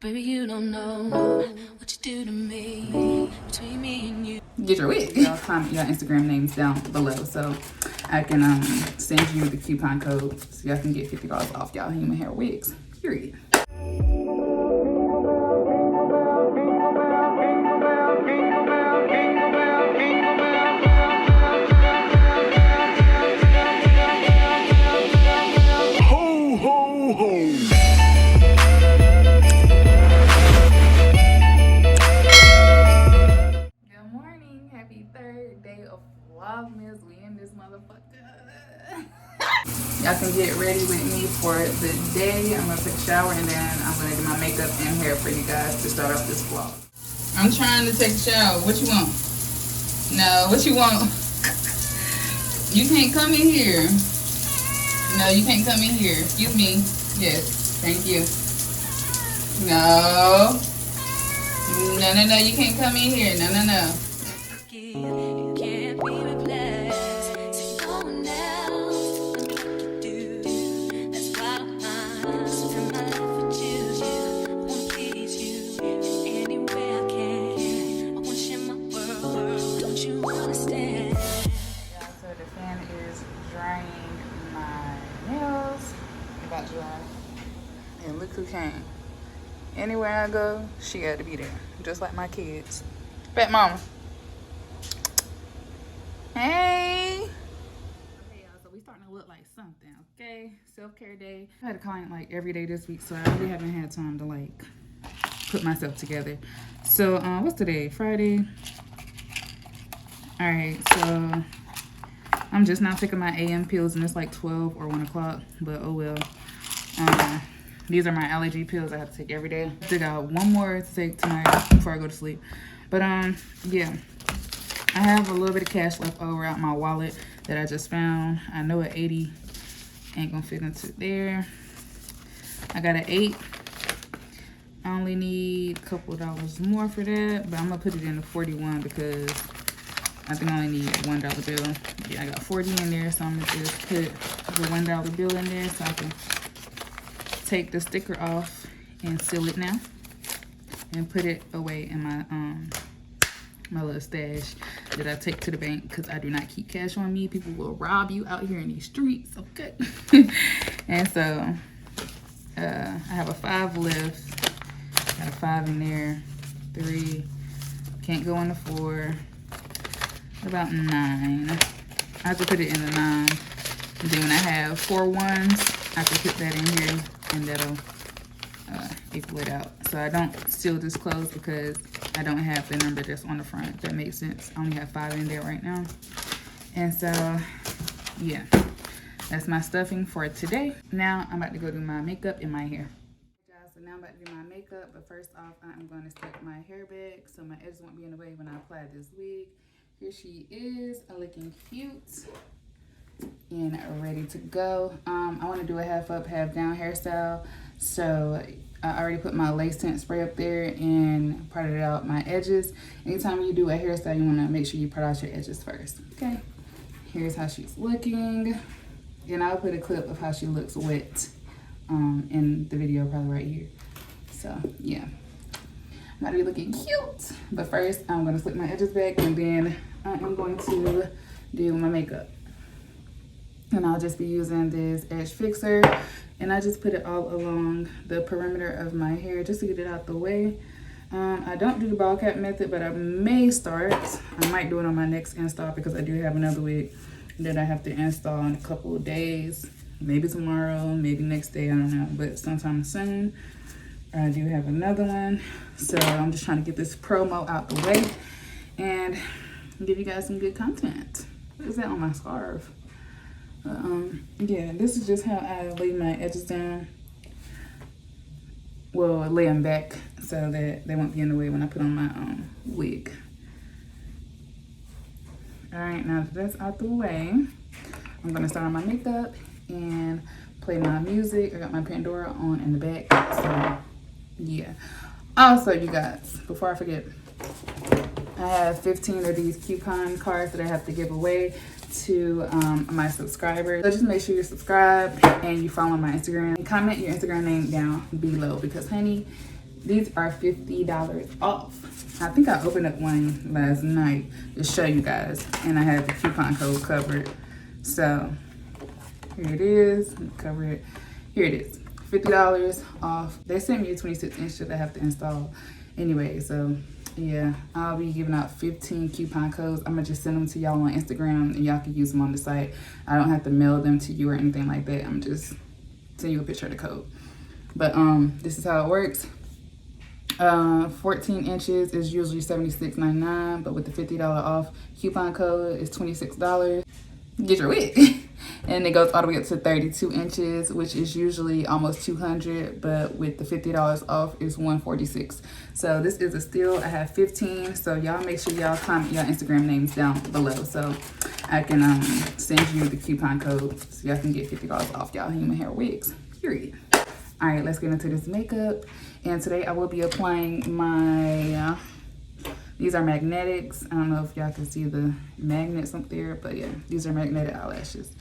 Baby, you don't know what you do to me, between me and you. Get your wig. Y'all comment your Instagram names down below so I can send you the coupon code so y'all can get $50 off y'all human hair wigs. Period. Ho, ho, ho. Good morning. Happy third day of Vlogmas. We in this motherfucker. Y'all can get ready with me for the day. I'm gonna take a shower and then I'm gonna do my makeup and hair for you guys to start off this vlog. I'm trying to take a shower. What you want? No, what you want? You can't come in here. No, you can't come in here. Excuse me. Yes, thank you. No. No, no, no, you can't come in here. No, no, no. You can't be replaced. So no one else can do what you do. That's why I spend my life with you. I wanna please you any way I can. I wanna share my world. Don't you understand? Yeah, so the fan is drying my nails. About to dry. And look who came. Anywhere I go, she got to be there. Just like my kids. Fat mama. Hey. Okay, y'all, so we starting to look like something, okay? Self-care day. I had a client like every day this week, so I really haven't had time to like put myself together. So, what's today? Friday? All right, so I'm just now taking my AM pills and it's like 12 or 1 o'clock, but oh well. These are my allergy pills I have to take every day. I still got one more to take tonight before I go to sleep. But yeah, I have a little bit of cash left over out my wallet that I just found. I know an 80 ain't gonna fit into there. I got an 8. I only need a couple of dollars more for that, but I'm gonna put it in the 41 because I think I only need a $1 bill. Yeah, I got 40 in there, so I'm gonna just put the $1 bill in there so I can take the sticker off and seal it now and put it away in my my little stash that I take to the bank because I do not keep cash on me. People will rob you out here in these streets, okay? And so I have a 5 left. Got a 5 in there, 3, can't go in the 4, about 9. I have to put it in the 9. And then when I have 4 ones, I can put that in here and that'll equal it out. So I don't seal this closed because I don't have the number that's on the front. That makes sense. I only have 5 in there right now. And so, yeah, that's my stuffing for today. Now I'm about to go do my makeup and my hair. Guys, so now I'm about to do my makeup, but first off, I'm going to set my hair back so my edges won't be in the way when I apply this wig. Here she is, looking cute and ready to go. I want to do a half up, half down hairstyle. So I already put my lace tint spray up there and parted out my edges. Anytime you do a hairstyle, you want to make sure you part out your edges first. Okay, here's how she's looking. And I'll put a clip of how she looks wet in the video probably right here. So yeah, I'm about to be looking cute. But first, I'm going to slip my edges back and then I'm going to do my makeup. And I'll just be using this edge fixer and I just put it all along the perimeter of my hair just to get it out the way. I don't do the ball cap method, but I may start. I might do it on my next install because I do have another wig that I have to install in a couple of days. Maybe tomorrow, maybe next day, I don't know, but sometime soon. I do have another one. So I'm just trying to get this promo out the way and give you guys some good content. What is that on my scarf? Yeah, this is just how I lay my edges down. Well, lay them back so that they won't be in the way when I put on my wig. All right, now that that's out the way, I'm gonna start on my makeup and play my music. I got my Pandora on in the back, so yeah. Also, you guys, before I forget, I have 15 of these coupon cards that I have to give away to my subscribers. So just make sure you're subscribed and you follow my Instagram. And comment your Instagram name down below because honey, These are $50 off. I think I opened up one last night to show you guys, and I had the coupon code covered. So here it is. Cover it. Here it is. $50 off. They sent me a 26-inch that I have to install anyway. So yeah, I'll be giving out 15 coupon codes. I'm gonna just send them to y'all on Instagram, and y'all can use them on the site. I don't have to mail them to you or anything like that. I'm just send you a picture of the code. But this is how it works. 14 inches is usually $76.99, but with the $50 off coupon code, it's $26. Get your wig. And it goes all the way up to 32 inches, which is usually almost $200, but with the $50 off, it's $146. So this is a steal. I have 15, so y'all make sure y'all comment y'all Instagram names down below so I can send you the coupon code so y'all can get $50 off y'all human hair wigs, period. All right, let's get into this makeup. And today I will be applying my, these are magnetics. I don't know if y'all can see the magnets up there, but yeah, these are magnetic eyelashes.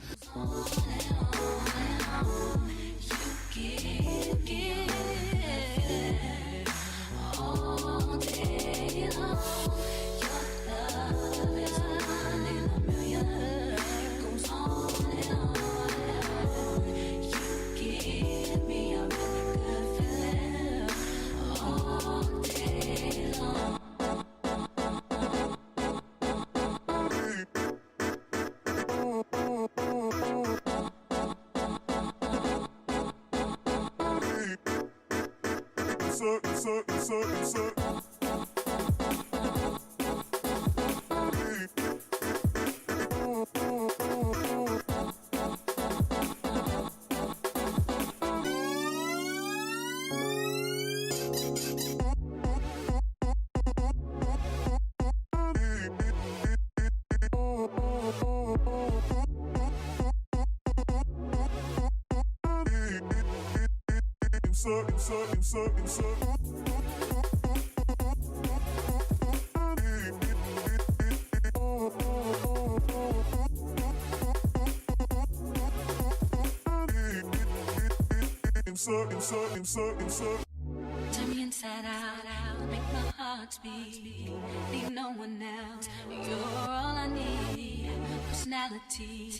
Turn me inside out, make my heart beat. Need no one else, you're all I need. Personality,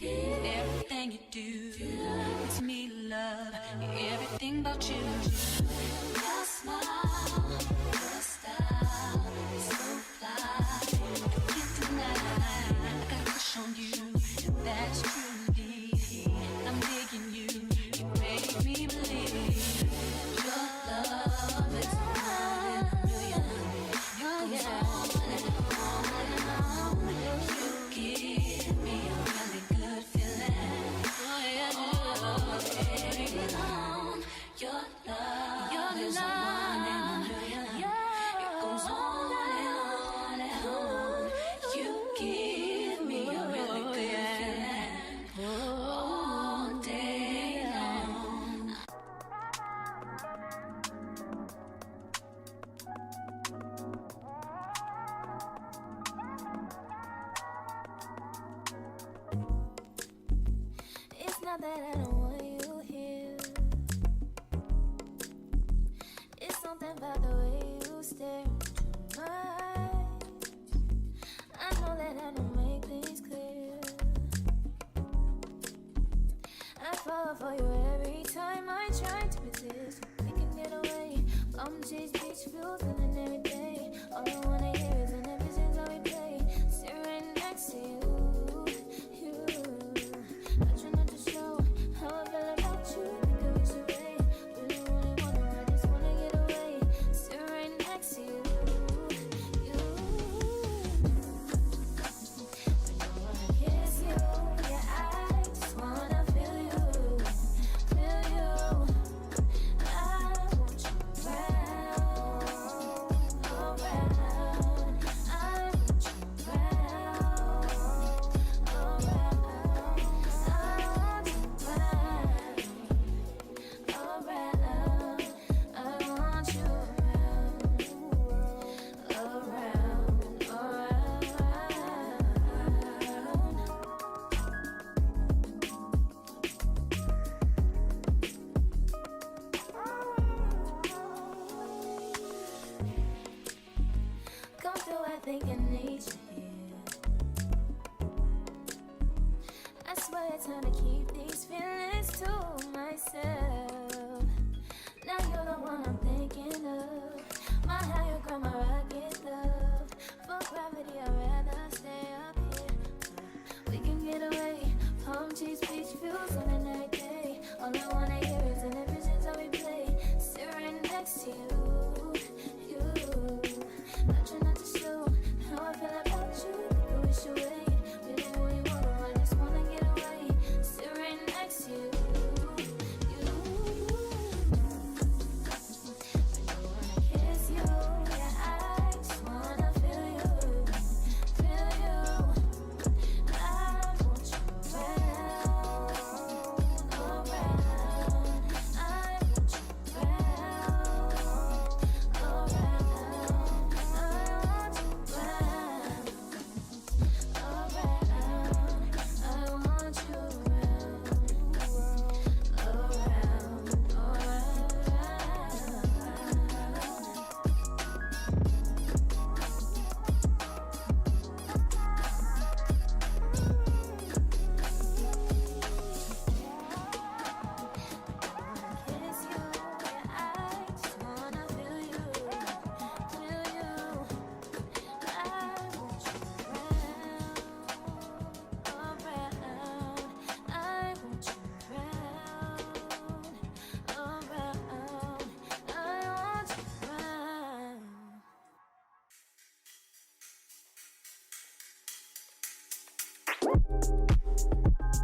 everything you do, it's me love, everything about you. Your smile, your style, so fly, can't deny. I got a crush on you, that's truly. I'm digging you, you make me believe. Your love is one in a million. Goes on and on. You give me a really good feeling. All day long. Your love is one in a million. It goes on and on. You give me a really good feeling. All day long. It's not that I don't want you here. It's something about the way you stare into my eyes. I know that I don't make things clear. I fall for you every time I try to resist. We can get away. Come chase beach views and then every day. All I wanna hear is an episode that we play. Sit right next to you. I try not to show how I feel about you. Think I wish away. Really wanna, I just wanna get away. Sit right next to you. I don't wanna kiss you. Yeah, I just wanna feel you. Feel you. I want you around, around. think I need you here. I swear it's time to keep these feelings to myself. Now you're the one I'm thinking of. My higher ground, my rocket love. For gravity, I'd rather stay up here. We can get away. Palm trees, beach views on an every day. All I wanna hear is an visions I replay. Sit right next to you. I try not to show how I feel about you. You wish away. Really, really wanna, I just wanna get away. Sit right next to you. I don't wanna kiss you. Yeah, I just wanna feel you. Feel you. I want you around. I want you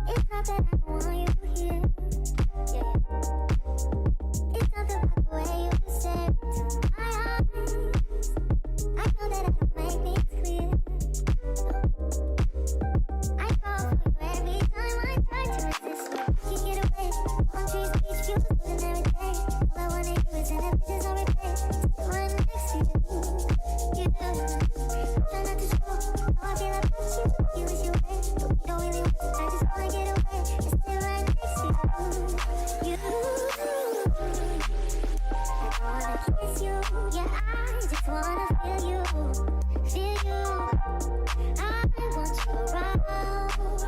It's not that I don't want you here, yeah. It's not the way you stare into my eyes. I know that I don't make things clear. I fall for you every time I try to resist you. You get away, palm trees, beach views, and every day. All I wanna do is in visions I replay. Sit right next to you. You do. Try not to show how I feel about you. You wish you away, but we don't really want. I just wanna get away and sit right next to you. I wanna kiss you. Yeah, I just wanna feel you. Feel you. I want you around. I want you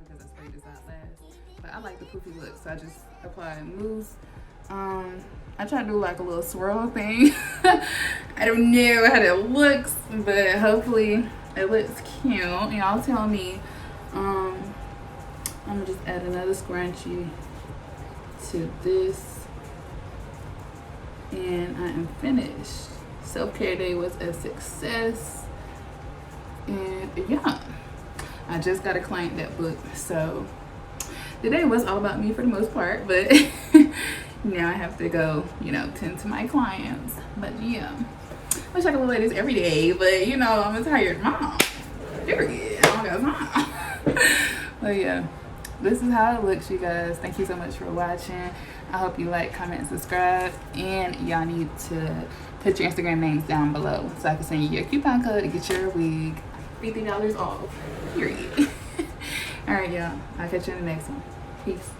because I sprayed this out last. But I like the poofy look, so I just applied mousse. I tried to do like a little swirl thing. I don't know how that looks, but hopefully it looks cute. Y'all tell me. I'm gonna just add another scrunchie to this, and I am finished. Self-care day was a success, and yeah, I just got a client that booked, so the day was all about me for the most part, but now I have to go, tend to my clients. But yeah, wish I could look like this every day, but I'm a tired mom. Period. I don't got time. But yeah, this is how it looks, you guys. Thank you so much for watching. I hope you like, comment, subscribe, and y'all need to put your Instagram names down below so I can send you your coupon code to get your wig $50 off. Period. All right, y'all. I'll catch you in the next one. Peace.